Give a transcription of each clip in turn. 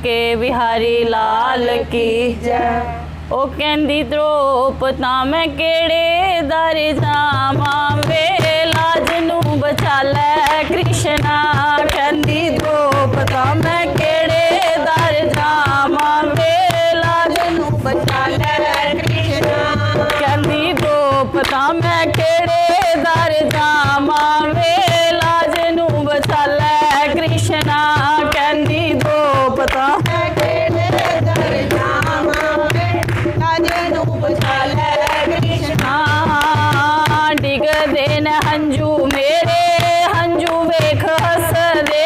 के बिहारी लाल की जय। ओ कहंदी द्रोपता मैं केड़े दर जावां वे लाज नू बचा लै कृष्णा। कहंदी द्रोपता मैं केड़े दर जावां वे लाज नू बचा लै कृष्णा। कहंदी द्रोपता मैं केड़े दर जावां वे लाज नू बचा लै कृष्णा। कहंदी द्रोपता मैं केड़े दर जावां वे लाज नू बचा लै कृष्णा। डिगदे न हंजू मेरे हंजू वेख हसदे।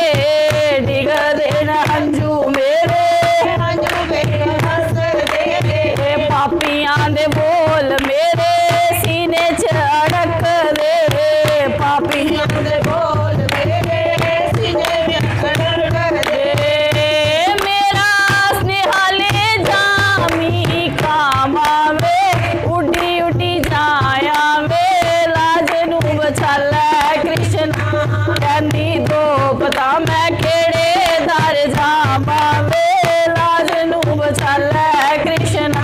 डिगदे न हंजू मेरे हंजू वेख हसदे। पापियां दे बोल मेरे सीने च अड़कदे। पापियां दे बोल मेरे सीने च अड़कदे। मेरा स्नेहा ले जामी कामा वे उड्डी उड्डी जाया वे लाज नू बचा लै कृष्णा। कहंदी द्रोपता मैं केड़े दर जावां वे लाज नू बचा लै कृष्णा।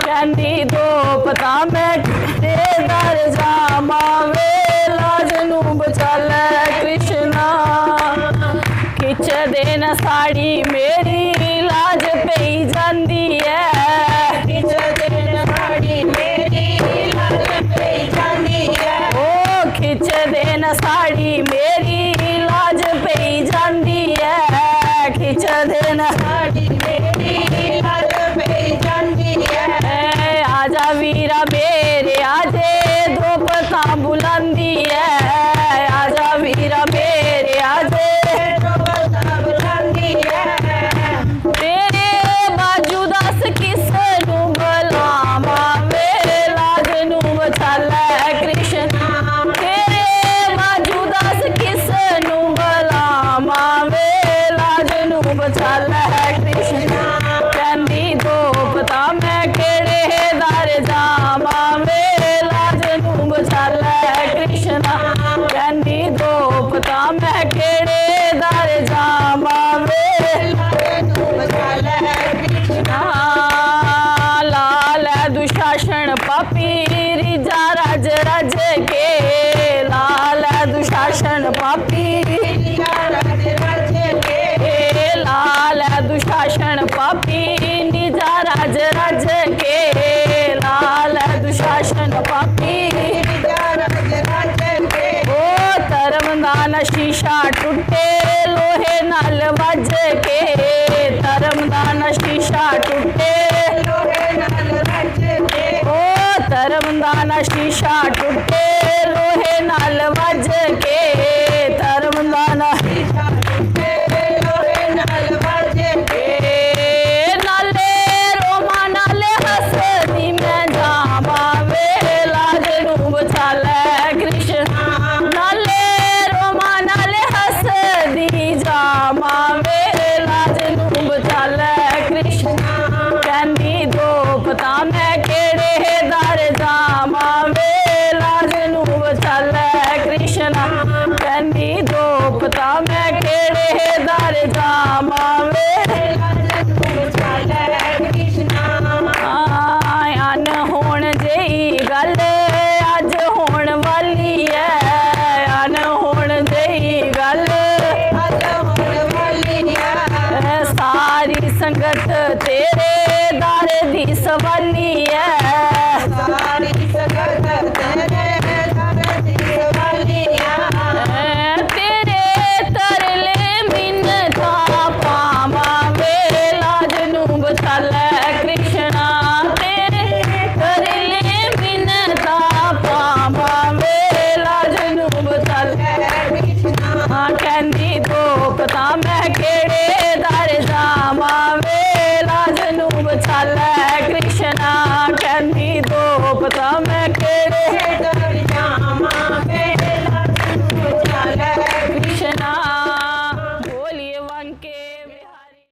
कहंदी द्रोपता मैं केड़े दर जावां वे लाज नू बचा लै कृष्णा। खिच देन साड़ी मेरी लाज पई जांदी है। खिच देन साड़ी मेरी लाज पई जांदी है। ओ खिच देन साड़ी मेरी लाज पई जांदी है। खिच देन साड़ी मेरी लाज पई जांदी है। आजा वीरा मेरे आजे द्रोपता बुलंदी है। आजा वीरा मेरे आजे द्रोपता बुलंदी है। तेरे बाजू दस किस नू बुलावां वे लाज नू बचा लै कृष्णा। तेरे बाजू दस किस नू बुलावां वे लाज नू बचा लै कृष्णा। कहंदी द्रोपता मैं केड़े दर जावां वे लाज नू बचा लै कृष्णा। कहंदी द्रोपता मैं केड़े दर जावां वे लाज नू बचा लै कृष्णा। लाल दुशासन पापी रिजा राज रज के। लाल दुशासन पापी रिजा राज रज के। लाल दुशासन पापी निजा राज रज के। लाल दुशासन पापी निजा राज रज के। ओ धर्मदान शीशा टूटे लोहे नाल वज के। धर्मदान शीशा टूटे लोहे नाल वज के। ओ धर्मदान शीशा टूटे लोहे नाल वज के। धर्मदान शीशा टूटे लोहे नाल वज के। नाले रोमा नाले हसदी मैं जावां वे लाज नू बचा लै कृष्णा। नाले रोमा नाले हसदी जावां वे लाज नू बचा लै कृष्णा। कहंदी द्रोपता मैं केड़े दर जावां वे लाज नू बचा लै कृष्णा। कहंदी द्रोपता मैं केड़े दर जावां वे लाज नू बचा लै कृष्णा। अन होण जेही गल अज होण वाली है। अन होण जेही गल अज होण वाली है। सारी संगत तेरे दर दी सवाली है।